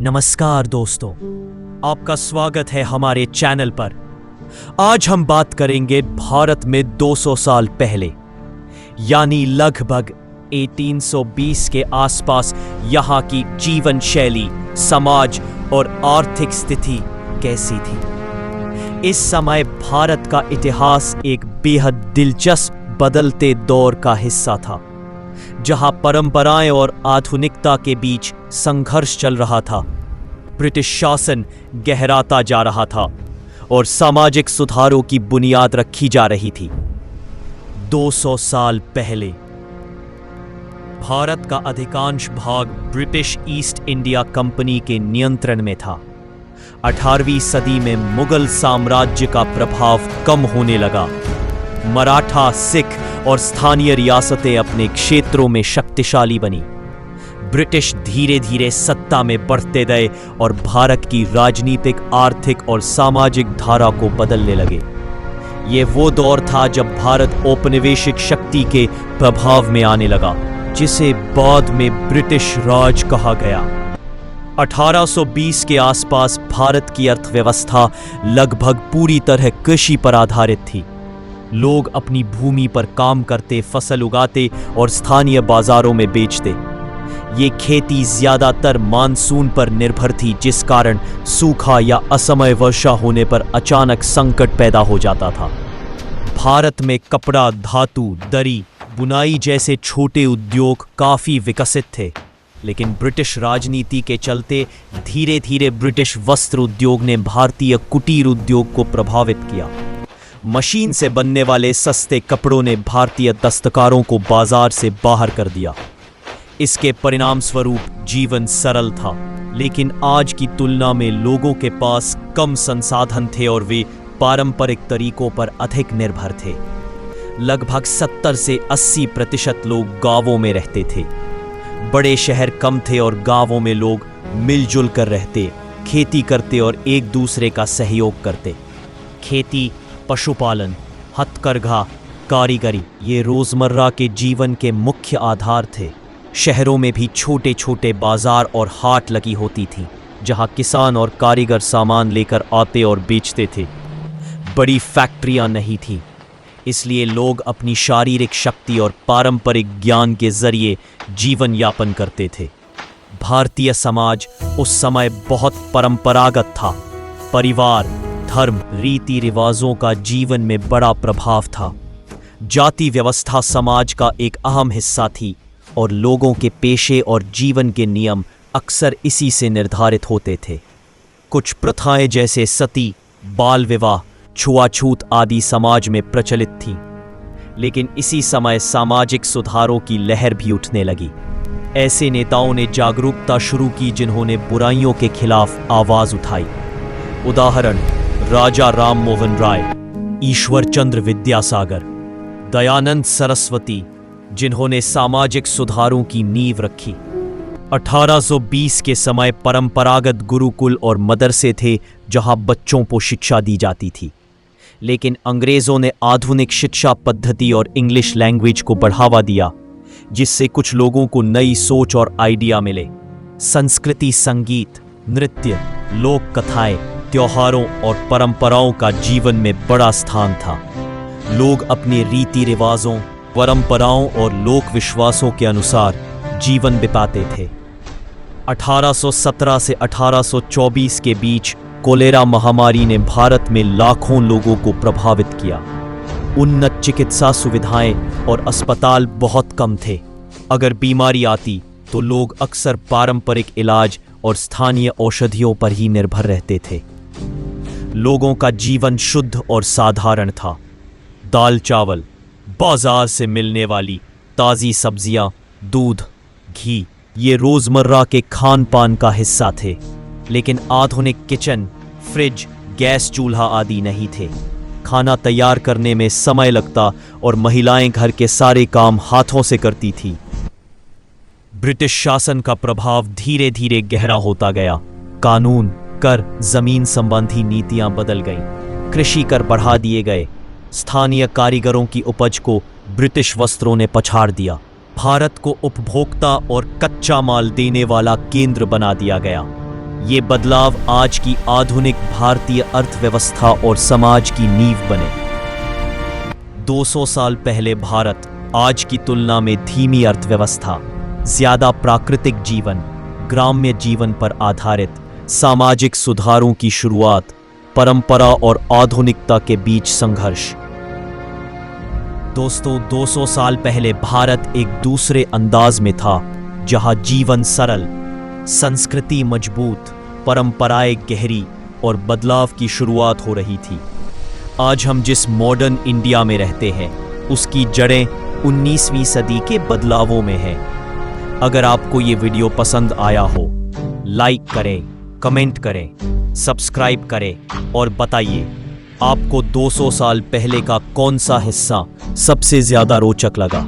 नमस्कार दोस्तों, आपका स्वागत है हमारे चैनल पर। आज हम बात करेंगे भारत में 200 साल पहले यानी लगभग 1820 के आसपास यहाँ की जीवन शैली, समाज और आर्थिक स्थिति कैसी थी। इस समय भारत का इतिहास एक बेहद दिलचस्प बदलते दौर का हिस्सा था, जहां परंपराएं और आधुनिकता के बीच संघर्ष चल रहा था। ब्रिटिश शासन गहराता जा रहा था और सामाजिक सुधारों की बुनियाद रखी जा रही थी। 200 साल पहले भारत का अधिकांश भाग ब्रिटिश ईस्ट इंडिया कंपनी के नियंत्रण में था। 18वीं सदी में मुगल साम्राज्य का प्रभाव कम होने लगा। मराठा, सिख और स्थानीय रियासतें अपने क्षेत्रों में शक्तिशाली बनी। ब्रिटिश धीरे धीरे सत्ता में बढ़ते गए और भारत की राजनीतिक, आर्थिक और सामाजिक धारा को बदलने लगे। ये वो दौर था जब भारत औपनिवेशिक शक्ति के प्रभाव में आने लगा, जिसे बाद में ब्रिटिश राज कहा गया। 1820 के आसपास भारत की अर्थव्यवस्था लगभग पूरी तरह कृषि पर आधारित थी। लोग अपनी भूमि पर काम करते, फसल उगाते और स्थानीय बाजारों में बेचते। ये खेती ज्यादातर मानसून पर निर्भर थी, जिस कारण सूखा या असमय वर्षा होने पर अचानक संकट पैदा हो जाता था। भारत में कपड़ा, धातु, दरी, बुनाई जैसे छोटे उद्योग काफी विकसित थे, लेकिन ब्रिटिश राजनीति के चलते धीरे धीरे ब्रिटिश वस्त्र उद्योग ने भारतीय कुटीर उद्योग को प्रभावित किया। मशीन से बनने वाले सस्ते कपड़ों ने भारतीय दस्तकारों को बाजार से बाहर कर दिया। इसके परिणाम स्वरूप जीवन सरल था, लेकिन आज की तुलना में लोगों के पास कम संसाधन थे और वे पारंपरिक तरीकों पर अधिक निर्भर थे। लगभग 70 से 80% लोग गांवों में रहते थे। बड़े शहर कम थे और गांवों में लोग मिलजुल कर रहते, खेती करते और एक दूसरे का सहयोग करते। खेती, पशुपालन, हथकरघा, कारीगरी ये रोजमर्रा के जीवन के मुख्य आधार थे। शहरों में भी छोटे छोटे बाजार और हाट लगी होती थी, जहां किसान और कारीगर सामान लेकर आते और बेचते थे। बड़ी फैक्ट्रियां नहीं थी, इसलिए लोग अपनी शारीरिक शक्ति और पारंपरिक ज्ञान के जरिए जीवन यापन करते थे। भारतीय समाज उस समय बहुत परंपरागत था। परिवार, धर्म, रीति रिवाजों का जीवन में बड़ा प्रभाव था। जाति व्यवस्था समाज का एक अहम हिस्सा थी और लोगों के पेशे और जीवन के नियम अक्सर इसी से निर्धारित होते थे। कुछ प्रथाएं जैसे सती, बाल विवाह, छुआछूत आदि समाज में प्रचलित थीं, लेकिन इसी समय सामाजिक सुधारों की लहर भी उठने लगी। ऐसे नेताओं ने जागरूकता शुरू की जिन्होंने बुराइयों के खिलाफ आवाज उठाई। उदाहरण: राजा राम मोहन राय, ईश्वर चंद्र विद्यासागर, दयानंद सरस्वती, जिन्होंने सामाजिक सुधारों की नींव रखी। 1820 के समय परंपरागत गुरुकुल और मदरसे थे, जहां बच्चों को शिक्षा दी जाती थी, लेकिन अंग्रेजों ने आधुनिक शिक्षा पद्धति और इंग्लिश लैंग्वेज को बढ़ावा दिया, जिससे कुछ लोगों को नई सोच और आइडिया मिले। संस्कृति, संगीत, नृत्य, लोक कथाएं, त्योहारों और परंपराओं का जीवन में बड़ा स्थान था। लोग अपने रीति रिवाजों, परंपराओं और लोक विश्वासों के अनुसार जीवन बिताते थे। 1817 से 1824 के बीच कोलेरा महामारी ने भारत में लाखों लोगों को प्रभावित किया। उन्नत चिकित्सा सुविधाएं और अस्पताल बहुत कम थे। अगर बीमारी आती तो लोग अक्सर पारंपरिक इलाज और स्थानीय औषधियों पर ही निर्भर रहते थे। लोगों का जीवन शुद्ध और साधारण था। दाल चावल, बाजार से मिलने वाली ताज़ी सब्जियां, दूध, घी ये रोज़मर्रा के खान पान का हिस्सा थे, लेकिन आधुनिक किचन, फ्रिज, गैस चूल्हा आदि नहीं थे। खाना तैयार करने में समय लगता और महिलाएं घर के सारे काम हाथों से करती थी। ब्रिटिश शासन का प्रभाव धीरे धीरे गहरा होता गया। कानून, कर, जमीन संबंधी नीतियां बदल गईं। कृषि कर बढ़ा दिए गए। स्थानीय कारीगरों की उपज को ब्रिटिश वस्त्रों ने पछाड़ दिया। भारत को उपभोक्ता और कच्चा माल देने वाला केंद्र बना दिया गया। ये बदलाव आज की आधुनिक भारतीय अर्थव्यवस्था और समाज की नींव बने। 200 साल पहले भारत आज की तुलना में धीमी अर्थव्यवस्था, ज्यादा प्राकृतिक जीवन, ग्राम्य जीवन पर आधारित सामाजिक सुधारों की शुरुआत, परंपरा और आधुनिकता के बीच संघर्ष। दोस्तों, 200 साल पहले भारत एक दूसरे अंदाज में था, जहां जीवन सरल, संस्कृति मजबूत, परंपराएं गहरी और बदलाव की शुरुआत हो रही थी। आज हम जिस मॉडर्न इंडिया में रहते हैं, उसकी जड़ें 19वीं सदी के बदलावों में हैं। अगर आपको ये वीडियो पसंद आया हो, लाइक करें, कमेंट करें, सब्सक्राइब करें और बताइए आपको 200 साल पहले का कौन सा हिस्सा सबसे ज्यादा रोचक लगा।